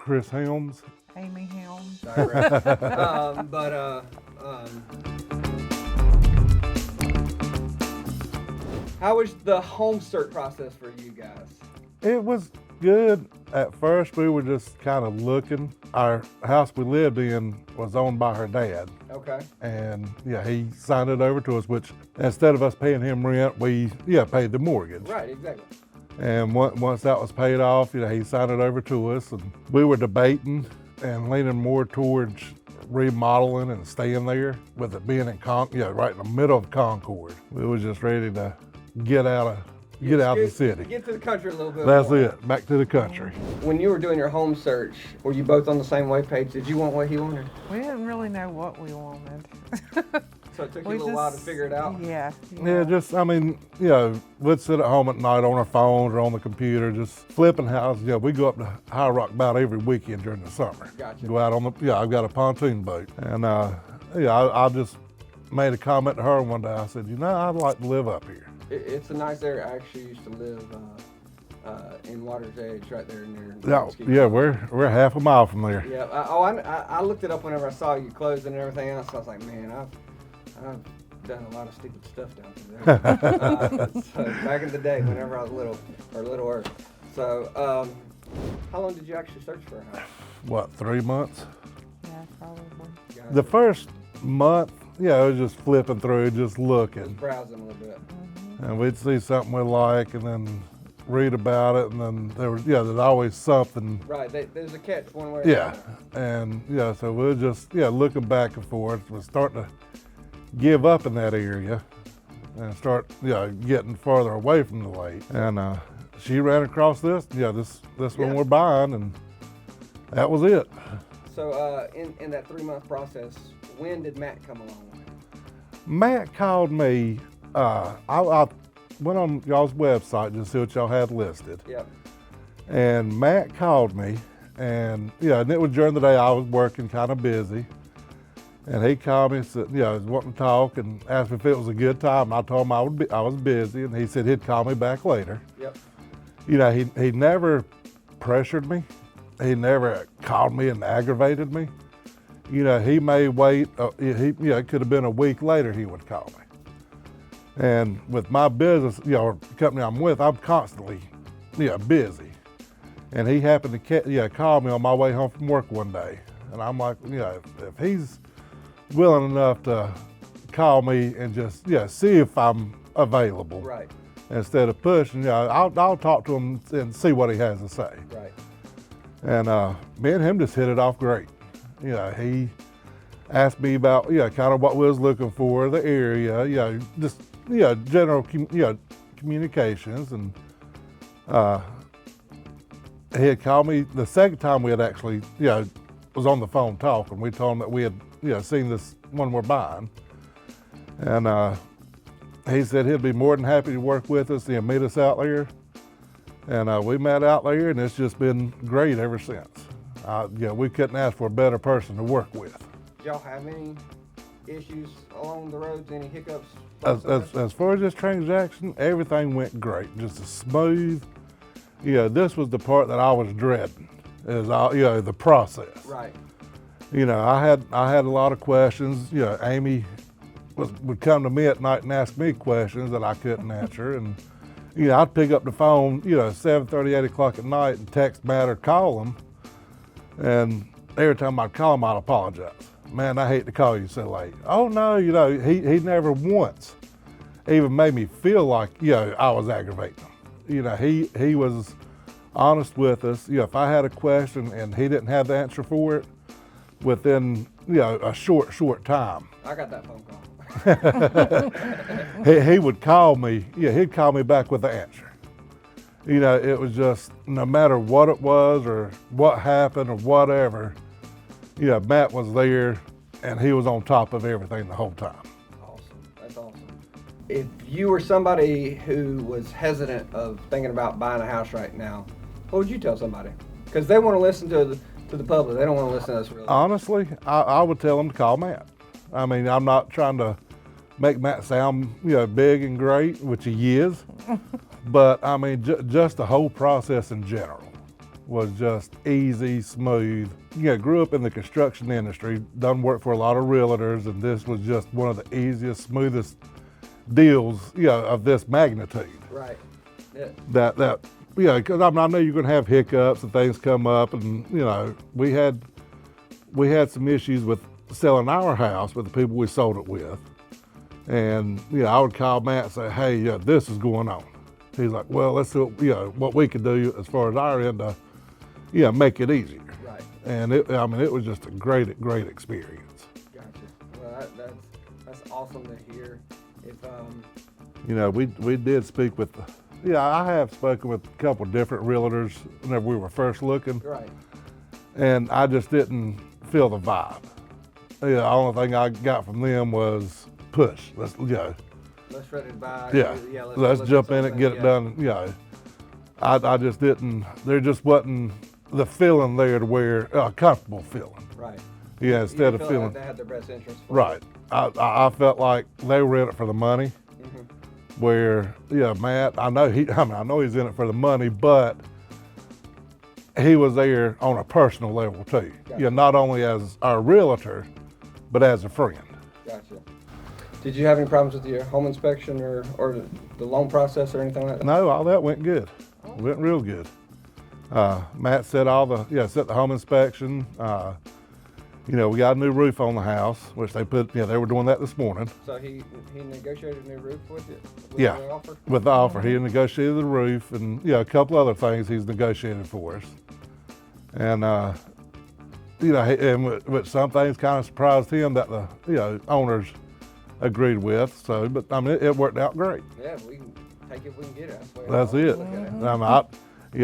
Chris Helms. Amy Helms. Sorry, right. How was the home search process for you guys? It was good. At first, we were just kind of looking. Our house we lived in was owned by her dad. Okay. And he signed it over to us, which instead of us paying him rent, we paid the mortgage. Right, exactly. And once that was paid off, he signed it over to us, and we were debating and leaning more towards remodeling and staying there, with it being in right in the middle of Concord. We were just ready to get out of the city. Get to the country a little bit That's more. it, back to the country. When you were doing your home search, were you both on the same webpage? Did you want what he wanted? We didn't really know what we wanted. So it took you a little while to figure it out? Yeah. We'd sit at home at night on our phones or on the computer, just flipping houses. We go up to High Rock about every weekend during the summer. Gotcha. Go out on I've got a pontoon boat. And I just made a comment to her one day. I said, I'd like to live up here. It's a nice area. I actually used to live in Water's Edge, right there near. Yeah, we're half a mile from there. Yeah. I looked it up whenever I saw you closed and everything else. I was like, man, I've done a lot of stupid stuff down there. So back in the day, whenever I was littler. So, how long did you actually search for a house? What, 3 months? Yeah, probably. The first month, it was just flipping through, just looking. Just browsing a little bit. And we'd see something we like, and then read about it, and then there's always something. Right, there's a catch one way or another. And so we were just looking back and forth. We're starting to give up in that area and start getting farther away from the lake. And she ran across this one we're buying, and that was it. So in that 3 month process, when did Matt come along? Matt called me. I went on y'all's website just to see what y'all had listed. Yep. And Matt called me, and and it was during the day. I was working, kind of busy. And he called me and said, he was wanting to talk, and asked me if it was a good time. I told him I was busy, and he said he'd call me back later. Yep. He never pressured me. He never called me and aggravated me. He may wait. It could have been a week later he would call me. And with my business, the company I'm with, I'm constantly, busy. And he happened to call me on my way home from work one day, and I'm like, if he's willing enough to call me and just see if I'm available, Right. instead of pushing, I'll talk to him and see what he has to say. Right. And me and him just hit it off great. He asked me about kind of what we was looking for, the area, just general communications, and he had called me the second time we had actually was on the phone talking. We told him that we had seen this one we're buying, and he said he'd be more than happy to work with us and meet us out there. And we met out there, and it's just been great ever since. We couldn't ask for a better person to work with. Did y'all have any issues along the roads, any hiccups? As far as this transaction, everything went great, just as smooth. This was the part that I was dreading, is the process. Right. I had a lot of questions. Amy would come to me at night and ask me questions that I couldn't answer, and I'd pick up the phone 7:30, 8 o'clock at night and text Matt or call him, and every time I'd call him, I'd apologize. Man, I hate to call you so late. Oh no, he never once even made me feel like I was aggravating him. He was honest with us. If I had a question and he didn't have the answer for it within a short time, I got that phone call. he would call me. He'd call me back with the answer. It was just no matter what it was or what happened or whatever. Matt was there, and he was on top of everything the whole time. Awesome. That's awesome. If you were somebody who was hesitant of thinking about buying a house right now, what would you tell somebody? Because they want to listen to the public. They don't want to listen to us really. Honestly, I would tell them to call Matt. I mean, I'm not trying to make Matt sound big and great, which he is, but I mean just the whole process in general. was just easy, smooth. Grew up in the construction industry, done work for a lot of realtors, and this was just one of the easiest, smoothest deals, of this magnitude. Right. Yeah. Because I know you're going to have hiccups and things come up, and we had some issues with selling our house with the people we sold it with, and I would call Matt and say, hey, this is going on. He's like, well, let's see what we can do as far as our end to make it easier. Right. And it was just a great experience. Gotcha. Well, that's awesome to hear. If we did speak with, I have spoken with a couple different realtors whenever we were first looking. Right. And I just didn't feel the vibe. The only thing I got from them was push. Let's go. Let's run it by. Yeah. Let's jump in it and get it done. I just didn't. There just wasn't the feeling there to where a comfortable feeling. Right. Yeah. Instead of like feeling. they had their best interest. Right. I felt like they were in it for the money. Mm-hmm. Where Matt, I know he's in it for the money, but he was there on a personal level too. Gotcha. Not only as our realtor, but as a friend. Gotcha. Did you have any problems with your home inspection or the loan process or anything like that? No, all that went good. Went real good. Matt set set the home inspection. We got a new roof on the house, which they put. They were doing that this morning. So he negotiated a new roof with you? With Yeah, the offer? with the offer. He negotiated the roof and a couple other things he's negotiated for us. And which some things kind of surprised him that the owners agreed with. So, but it worked out great. Yeah, we can take it if we can get it. That's it.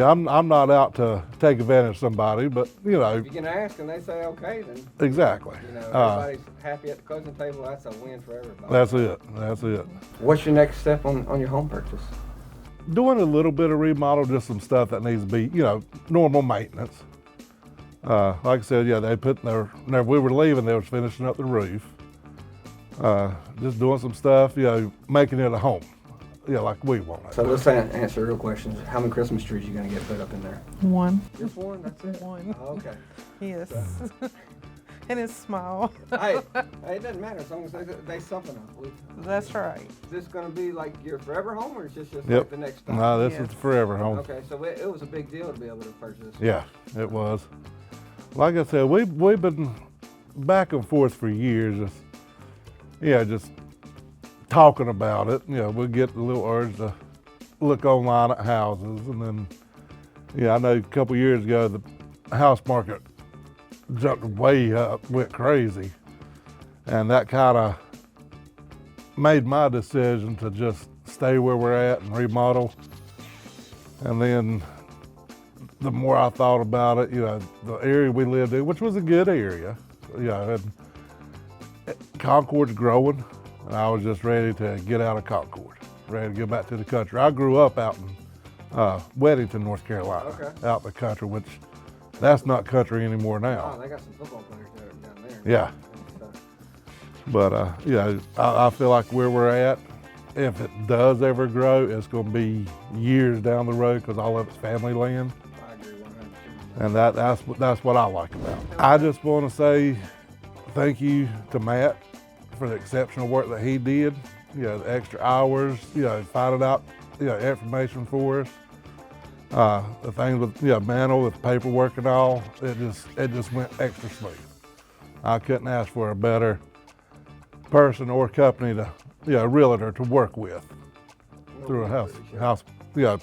I'm not out to take advantage of somebody, but If you can ask and they say okay, then exactly. Everybody's happy at the closing table. That's a win for everybody. That's it. What's your next step on your home purchase? Doing a little bit of remodel, just some stuff that needs to be, normal maintenance. Like I said, they put whenever we were leaving, they was finishing up the roof. Just doing some stuff, making it a home, like we want it. So let's answer real questions. How many Christmas trees you gonna get put up in there? One. Just one, that's it? One. Oh, okay. Yes. And it's small. Hey, it doesn't matter as long as they something up. That's right. Is this gonna be like your forever home or is this just Yep. like the next stop? No, this Yeah. is the forever home. Okay, so it was a big deal to be able to purchase. Yeah, it was. Like I said, we've been back and forth for years, just talking about it. We'll get a little urge to look online at houses, and then, I know a couple years ago the house market jumped way up, went crazy, and that kind of made my decision to just stay where we're at and remodel. And then the more I thought about it, the area we lived in, which was a good area, and Concord's growing, and I was just ready to get out of Concord, ready to go back to the country. I grew up out in Weddington, North Carolina, out in the country, which that's not country anymore now. Oh, they got some football players down there. Yeah. But I feel like where we're at, if it does ever grow, it's going to be years down the road because all of it's family land. I agree 100%. And that's what I like about it. I just want to say thank you to Matt for the exceptional work that he did. The extra hours, finding out, information for us. The things with Mantle, with paperwork and all, it just went extra smooth. I couldn't ask for a better person or company to, realtor to work with through a house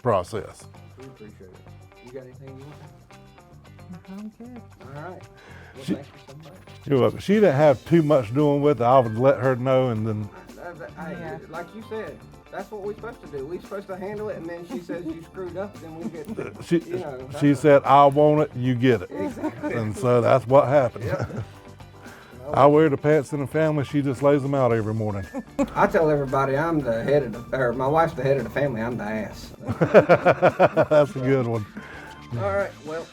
process. We appreciate it. You got anything you want? I'm good. All right. Well, thank you so much. You're welcome. She didn't have too much doing with it. I would let her know, and then Yeah. Like you said, that's what we're supposed to do. We're supposed to handle it, and then she says you screwed up, then we get. she said, "I want it, you get it," Exactly. and so that's what happened. Yep. I wear the pants in the family. She just lays them out every morning. I tell everybody I'm the head of or my wife's the head of the family. I'm the ass. That's a good one. All right. Well,